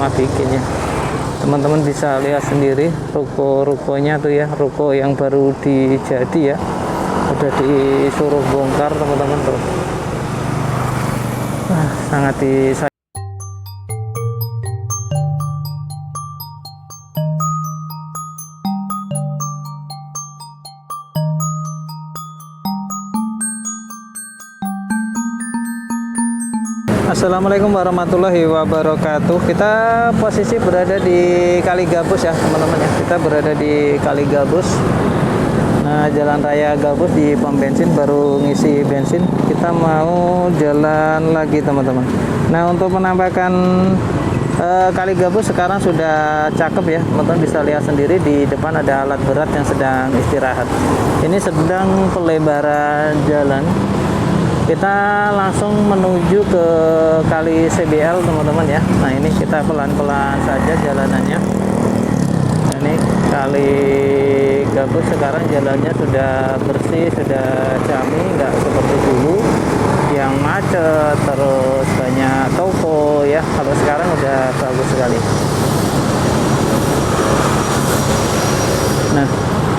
bikin ya. Teman-teman bisa lihat sendiri ruko-rukonya tuh ya, ruko yang baru dijadi ya, udah disuruh bongkar teman-teman tuh. Sangat disayang. Assalamualaikum warahmatullahi wabarakatuh. Kita posisi berada di Kali Gabus ya teman-teman ya. Kita berada di Kali Gabus. Nah, Jalan Raya Gabus, di pom bensin, baru ngisi bensin. Kita mau jalan lagi teman-teman. Nah, untuk menampakkan Kali Gabus sekarang sudah cakep ya teman-teman, bisa lihat sendiri di depan ada alat berat yang sedang istirahat. Ini sedang pelebaran jalan. Kita langsung menuju ke Kali CBL teman-teman ya. Nah, ini kita pelan-pelan saja jalanannya. Nah, ini Kali Gabus sekarang jalannya sudah bersih, sudah jamai, nggak seperti dulu yang macet terus banyak toko ya. Kalau sekarang udah bagus sekali. Nah,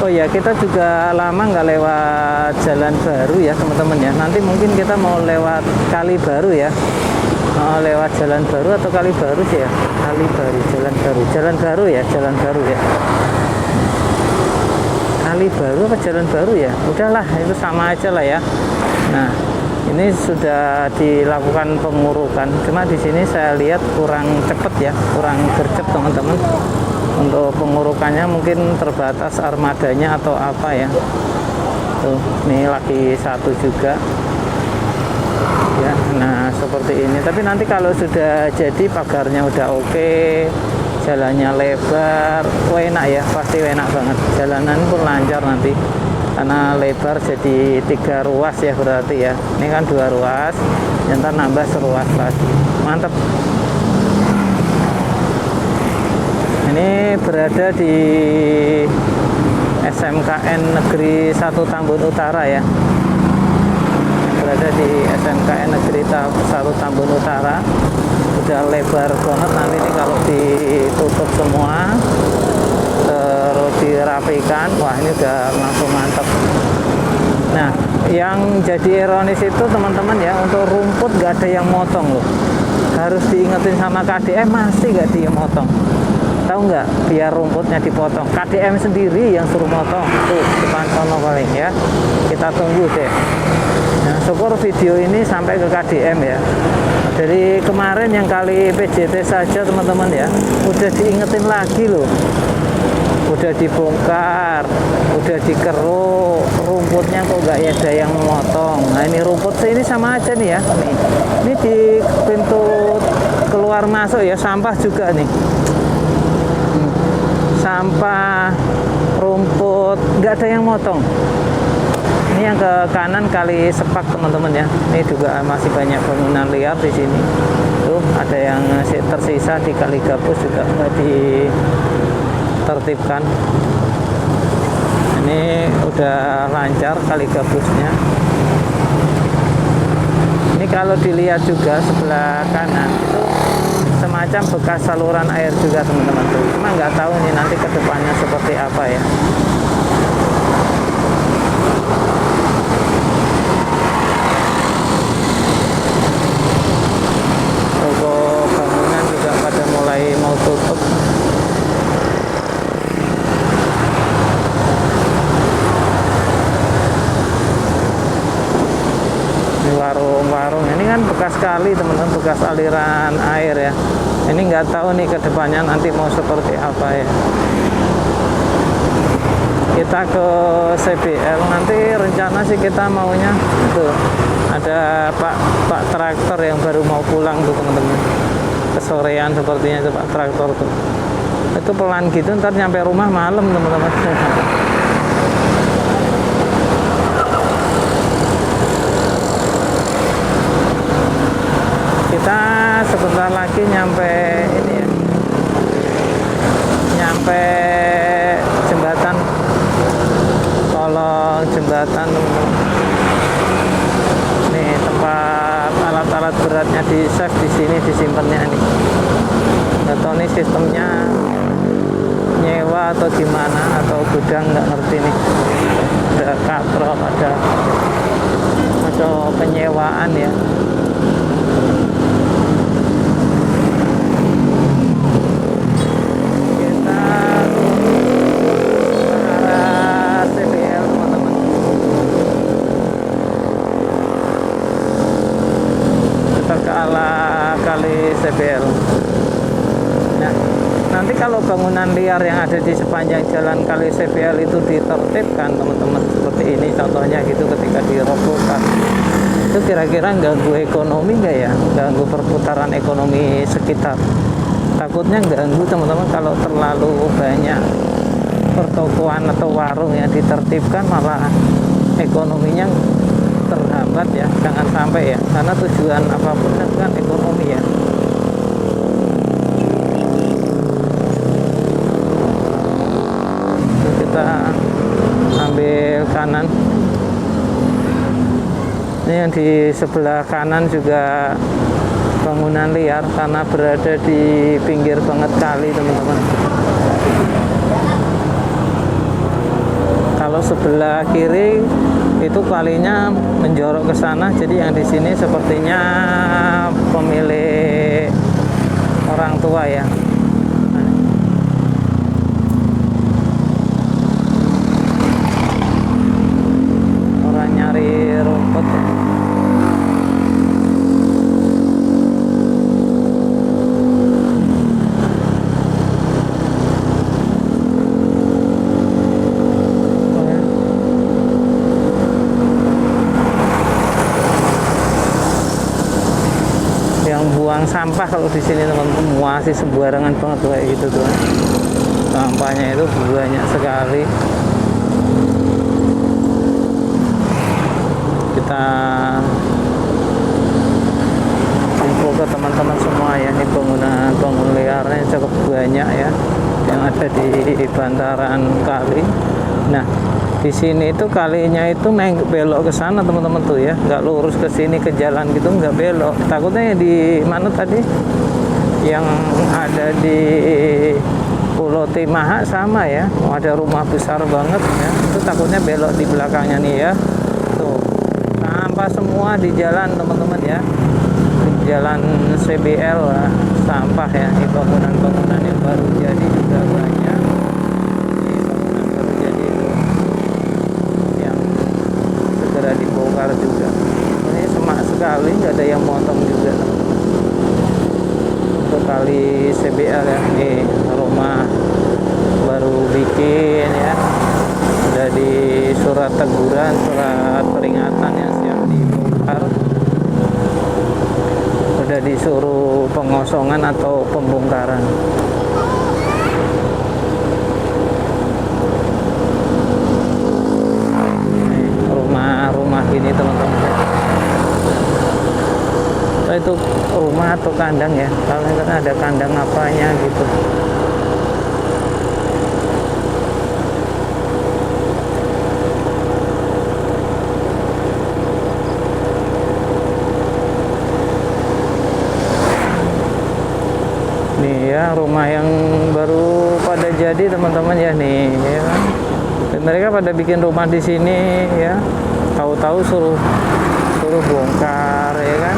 oh ya, kita juga lama nggak lewat jalan baru ya teman-teman ya. Nanti mungkin kita mau lewat Kali Baru ya. Lewat jalan baru atau Kali Baru sih ya. Kali Baru, jalan baru, jalan baru ya, jalan baru ya. Kali Baru apa jalan baru ya? Udahlah, itu sama aja lah ya. Nah, ini sudah dilakukan pengurukan. Cuma di sini saya lihat kurang cepet ya, kurang gercep teman-teman. Untuk pengurukannya mungkin terbatas armadanya atau apa ya. Tuh, ini lagi satu juga ya. Nah, seperti ini. Tapi nanti kalau sudah jadi, pagarnya udah oke, jalannya lebar, enak ya, pasti enak banget. Jalanan pun lancar nanti karena lebar, jadi 3 ruas ya berarti ya. Ini kan 2 ruas, ntar nambah seruas lagi. Mantap. Ini berada di SMKN Negeri 1 Tambun Utara ya. Berada di SMKN Negeri 1 Tambun Utara. Udah lebar banget, nanti ini kalau ditutup semua terus dirapikan, wah ini udah langsung mantap. Nah, yang jadi ironis itu teman-teman ya, untuk rumput gak ada yang motong loh. Harus diingetin sama KDM, masih gak dia motong. Tahu nggak, biar rumputnya dipotong, KDM sendiri yang suruh motong. Tuh depan sono paling ya, kita tunggu deh. Nah, syukur video ini sampai ke KDM ya. Dari kemarin yang kali PJT saja teman-teman ya, udah diingetin lagi loh, udah dibongkar, udah dikeruk, rumputnya kok nggak ada yang memotong. Nah, ini rumput ini sama aja nih ya, nih ini di pintu keluar masuk ya, sampah juga nih, sampah, rumput, nggak ada yang motong. Ini yang ke kanan Kali Sepak teman-teman ya. Ini juga masih banyak bangunan liar di sini. Tuh ada yang tersisa di Kali Gabus juga nggak ditertibkan. Ini udah lancar Kali Gabusnya. Ini kalau dilihat juga sebelah kanan itu semacam bekas saluran air juga teman-teman tuh. Cuma nggak tahu nih nanti kedepannya seperti apa ya. Toko bangunan juga pada mulai mau tutup. Warung-warung ini kan bekas kali teman-teman, bekas aliran air ya. Ini nggak tahu nih kedepannya nanti mau seperti apa ya. Kita ke CBL nanti rencana sih kita maunya tuh ada Pak traktor yang baru mau pulang tuh teman-teman. Kesorean sepertinya itu Pak traktor tuh. Itu pelan gitu, ntar nyampe rumah malam teman-teman. Kita sebentar lagi nyampe ini ya, nyampe jembatan, kolong jembatan teman-teman. Nih tempat alat-alat beratnya di save, di sini disimpannya nih. Nggak tahu ini sistemnya nyewa atau gimana, atau gudang, nggak ngerti nih. Ada katrol, ada atau penyewaan ya. Kita ke arah CBL teman-teman. Kita ke arah kali CBL. Nah, nanti kalau bangunan liar yang ada di sepanjang jalan kali CBL itu ditertibkan teman-teman, seperti ini contohnya gitu, ketika dirobohkan, itu kira-kira ganggu ekonomi nggak ya? Ganggu perputaran ekonomi sekitar? Takutnya ganggu teman-teman, kalau terlalu banyak pertokoan atau warung yang ditertibkan, malah ekonominya terhambat ya. Jangan sampai ya, karena tujuan apapun kan ekonomi ya. Kita ambil kanan. Ini yang di sebelah kanan juga bangunan liar karena berada di pinggir banget kali teman-teman. Kalau sebelah kiri itu kalinya menjorok ke sana, jadi yang di sini sepertinya pemilik orang tua ya. Nyari rumput. Yang buang sampah kalau di sini teman-teman masih sembarangan banget kayak gitu tuh. Sampahnya itu banyak sekali. Kita info ke teman-teman semua ya, ini bangunan liarnya cukup banyak ya yang ada di bantaran kali. Nah, di sini itu kalinya itu naik belok ke sana teman-teman tuh ya, nggak lurus ke sini ke jalan gitu, nggak belok. Takutnya di mana tadi yang ada di Pulau Timaha sama ya, ada rumah besar banget ya, itu takutnya belok di belakangnya nih ya. Tuh, sampah semua di jalan teman-teman ya, di jalan CBL lah, sampah ya. Ini bangunan-bangunan yang baru jadi juga banyak. Ini bangunan baru jadi itu yang segera dibongkar juga. Ini semak sekali, nggak ada yang motong juga untuk kali CBL ya. Ini rumah baru bikin ya, udah di surat teguran, surat peringatan yang siap dibongkar, udah disuruh pengosongan atau pembongkaran. Rumah-rumah gini teman-teman, itu rumah atau kandang ya, kalau kan ada kandang apanya gitu. Nih ya, rumah yang baru pada jadi teman-teman ya nih ya kan. Mereka pada bikin rumah di sini ya, tahu-tahu suruh bongkar ya kan.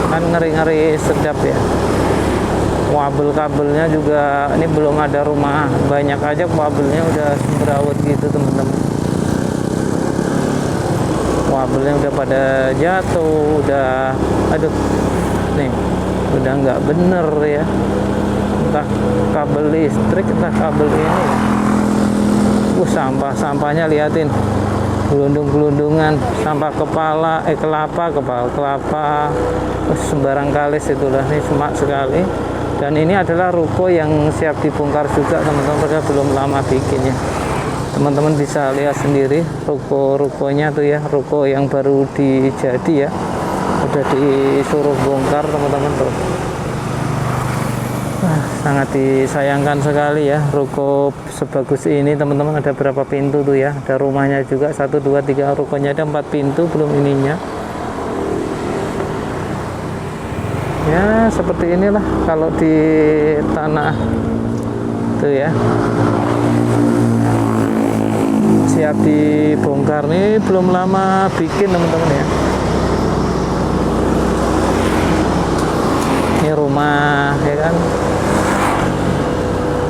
Kan ngeri-ngeri sedap ya. Kabel-kabelnya juga ini belum ada rumah banyak aja kabelnya udah semrawut gitu teman-teman. Kabelnya udah pada jatuh, udah aduh nih, udah nggak bener ya, entah kabel listrik entah kabel ini. Sampahnya liatin, gelundung-gelundungan, sampah kelapa, sembarang kalis itulah, ini semak sekali. Dan ini adalah ruko yang siap dibongkar juga teman-teman, mereka belum lama bikinnya. Teman-teman bisa lihat sendiri ruko-rukonya tuh ya, ruko yang baru dijadi ya, udah disuruh bongkar teman-teman tuh. Sangat disayangkan sekali ya, ruko sebagus ini teman-teman. Ada berapa pintu tuh ya, ada rumahnya juga 1, 2, 3, rukonya ada 4 pintu belum ininya Ya seperti inilah kalau di tanah tuh ya, siap dibongkar. Nih belum lama bikin teman-teman ya. Ini rumah ya kan,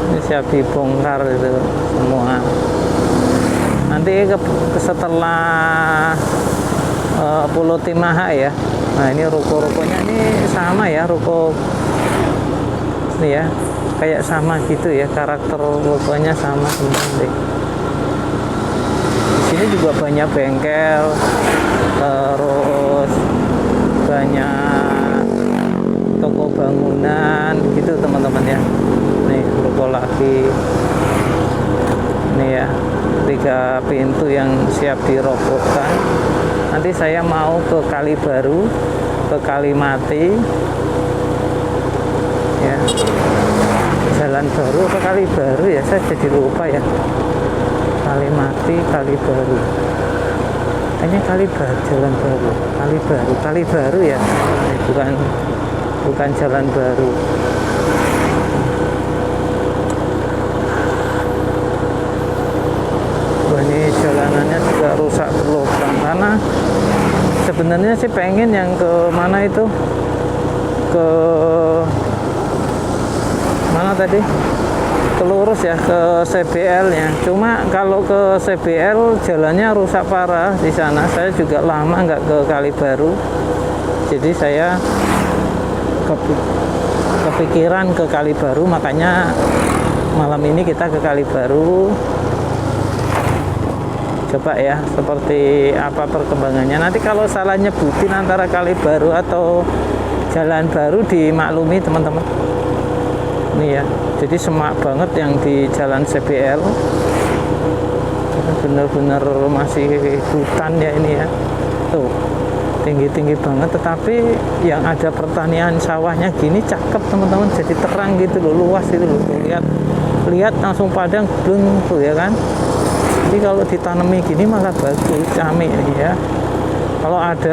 ini siap dibongkar itu semua. Nanti setelah Pulau Timaha ya. Nah ini ruko-rukonya ini sama ya, ruko ini ya, kayak sama gitu ya, karakter rukonya sama teman-teman deh. Di sini juga banyak bengkel, terus banyak toko bangunan gitu teman-teman ya. Nih ruko lagi, nih ya, 3 pintu yang siap dirobohkan. Nanti saya mau ke Kali Baru, ke Kalimati ya, Jalan Baru ke Kali Baru ya, saya jadi lupa ya. Kalimati, Kali Baru, kayaknya Kali Baru, Jalan Baru, Kali Baru ya, bukan Jalan Baru. Ini jalanannya juga rusak berlubang, karena sebenarnya sih pengen yang ke mana itu, ke mana tadi, ke lurus ya, ke CBL nya. Cuma kalau ke CBL jalannya rusak parah di sana. Saya juga lama nggak ke Kali Baru, jadi saya kepikiran ke Kali Baru, makanya malam ini kita ke Kali Baru. Coba ya seperti apa perkembangannya. Nanti kalau salah nyebutin antara Kali Baru atau Jalan Baru dimaklumi teman-teman. Ini ya, jadi semak banget yang di Jalan CBL. Bener-bener masih hutan ya ini ya. Tuh, tinggi-tinggi banget, tetapi yang ada pertanian sawahnya gini cakep teman-teman. Jadi terang gitu loh, luas itu loh. Tuh, lihat langsung padang belum tuh ya kan. Jadi kalau ditanami gini malah bagus, camik ya. Kalau ada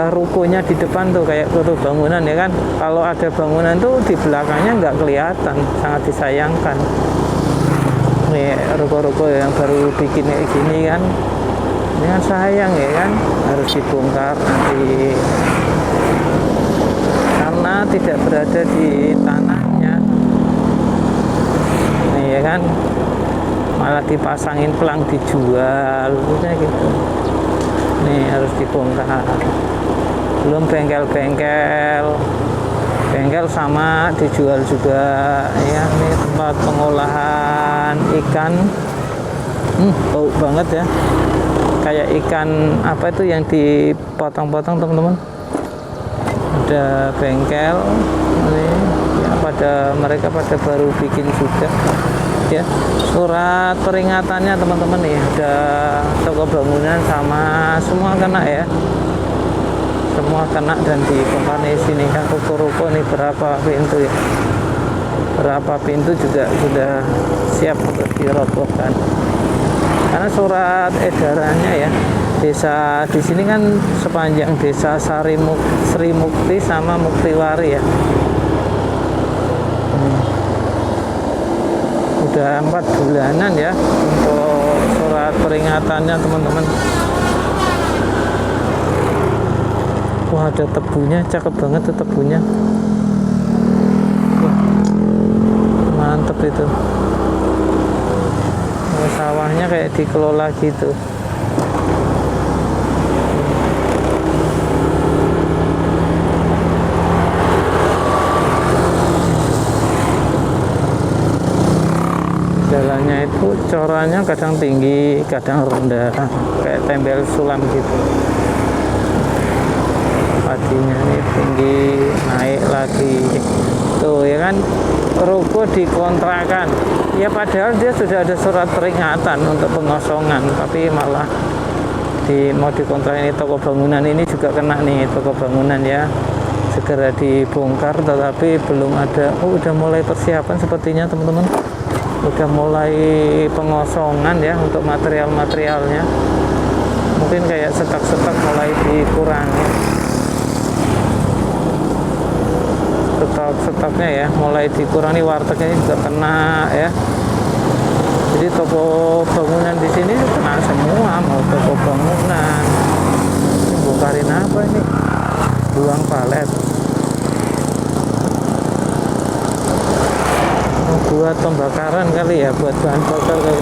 rukonya di depan tuh kayak foto bangunan ya kan. Kalau ada bangunan tuh di belakangnya nggak kelihatan, sangat disayangkan. Nih ruko-ruko yang baru bikin kayak gini kan, ini kan sayang ya kan, harus dibongkar nanti karena tidak berada di tanahnya. Nih ya kan, malah dipasangin pelang dijual gitu. Nih harus dibongkar. Belum bengkel sama dijual juga ya. Ini tempat pengolahan ikan. Bau banget ya, kayak ikan apa itu yang dipotong-potong teman-teman. Ada bengkel ini ya, mereka pada baru bikin juga ya. Surat peringatannya teman-teman nih, ada toko bangunan sama semua kena ya, semua kena dan dibongkar. Di sini kan ruko-ruko nih berapa pintu ya, berapa pintu juga sudah siap untuk dirobohkan karena surat edarannya ya. Desa di sini kan sepanjang desa Sri Mukti sama Muktiwari ya. Udah 4 bulanan ya untuk surat peringatannya teman-teman. Wah ada tebunya, cakep banget tuh tebunya. Wah, mantep itu. Sawahnya kayak dikelola gitu. Jalannya itu corannya kadang tinggi, kadang rendah, kayak tembel sulam gitu. Padinya ini tinggi, naik lagi. Tuh ya kan, ruko dikontrakan. Ya padahal dia sudah ada surat peringatan untuk pengosongan, tapi malah mau dikontrak. Ini toko bangunan ini juga kena nih, toko bangunan ya. Segera dibongkar, tetapi belum ada. Udah mulai persiapan sepertinya teman-teman. Udah mulai pengosongan ya untuk material-materialnya. Mungkin kayak stok-stok mulai dikurangi. stok-stoknya ya mulai dikurangi, wartegnya juga kena ya. Jadi toko bangunan di sini kena semua, mau toko bangunan. Ini bongkarin apa ini? Buang palet. Buat pembakaran kali ya, buat bahan bakar kali.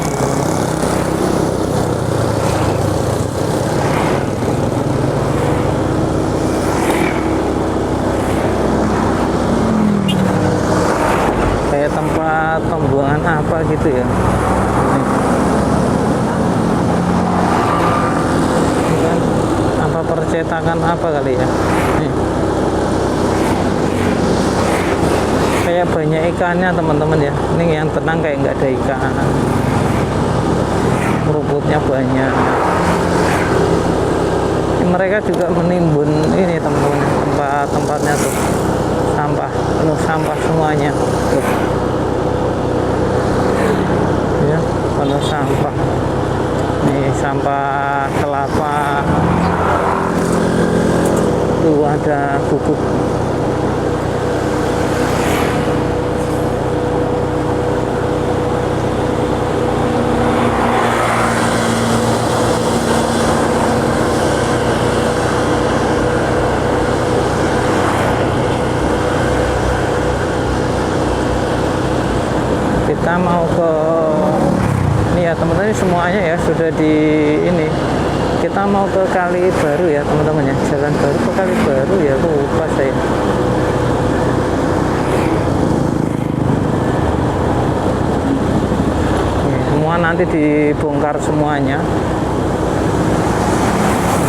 Kayak tempat pembuangan apa gitu ya. Ini kan apa, percetakan apa kali ya. Nih. Kayak banyak ikannya teman-teman ya. Ini yang tenang kayak nggak ada ikan, rumputnya banyak. Ini mereka juga menimbun ini teman-teman, tempat-tempatnya tuh sampah, penuh sampah semuanya tuh. Ya, penuh sampah. Nih sampah kelapa tuh, ada bubuk. Kita mau ke ini ya teman-teman, semuanya ya sudah di ini. Kita mau ke Kali Baru ya teman-teman ya, Jalan Baru ke Kali Baru ya, lupa saya. Ini, semua nanti dibongkar semuanya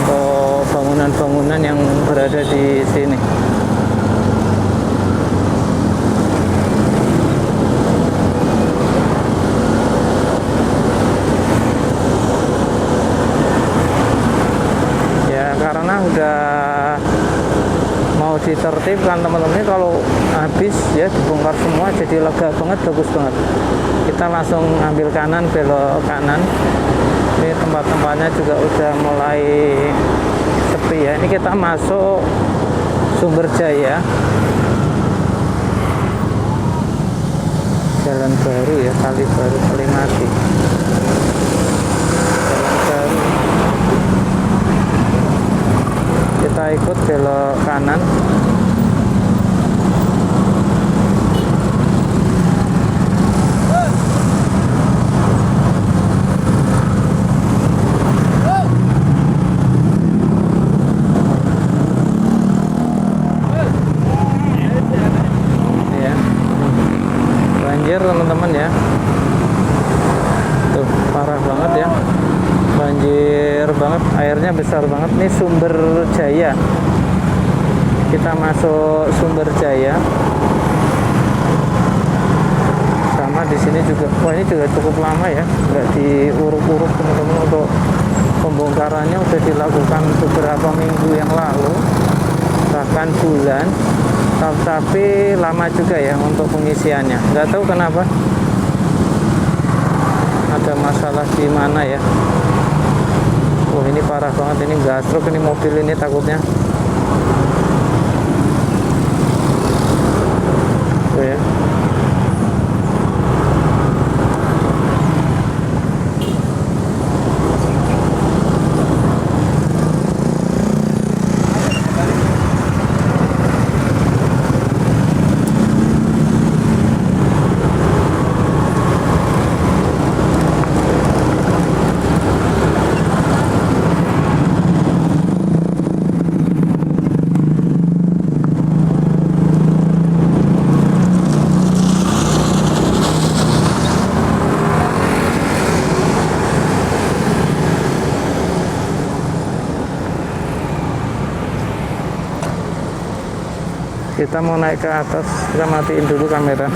untuk bangunan-bangunan yang berada di sini. Karena udah mau ditertibkan teman-teman, ini kalau habis ya dibongkar semua jadi lega banget, bagus banget. Kita langsung ambil kanan, belok kanan. Ini tempat-tempatnya juga udah mulai sepi ya. Ini kita masuk Sumber Jaya, Jalan Baru ya, Kali Baru, Kalimati. Jalan Baru. Kita ikut belok kanan. Ya, banjir teman-teman ya. Tuh parah banget ya, banjir banget, airnya besar banget. Ini Sumber Jaya, kita masuk Sumber Jaya. Sama di sini juga, wah ini juga cukup lama ya, nggak diuruk-uruk teman-teman. Untuk pembongkarannya udah dilakukan beberapa minggu yang lalu, bahkan bulan, tapi lama juga ya untuk pengisiannya. Nggak tahu kenapa, ada masalah di mana ya. Oh ini parah banget, ini gastruk ini mobil ini takutnya. Oh ya. Kita mau naik ke atas, kita matiin dulu kamera.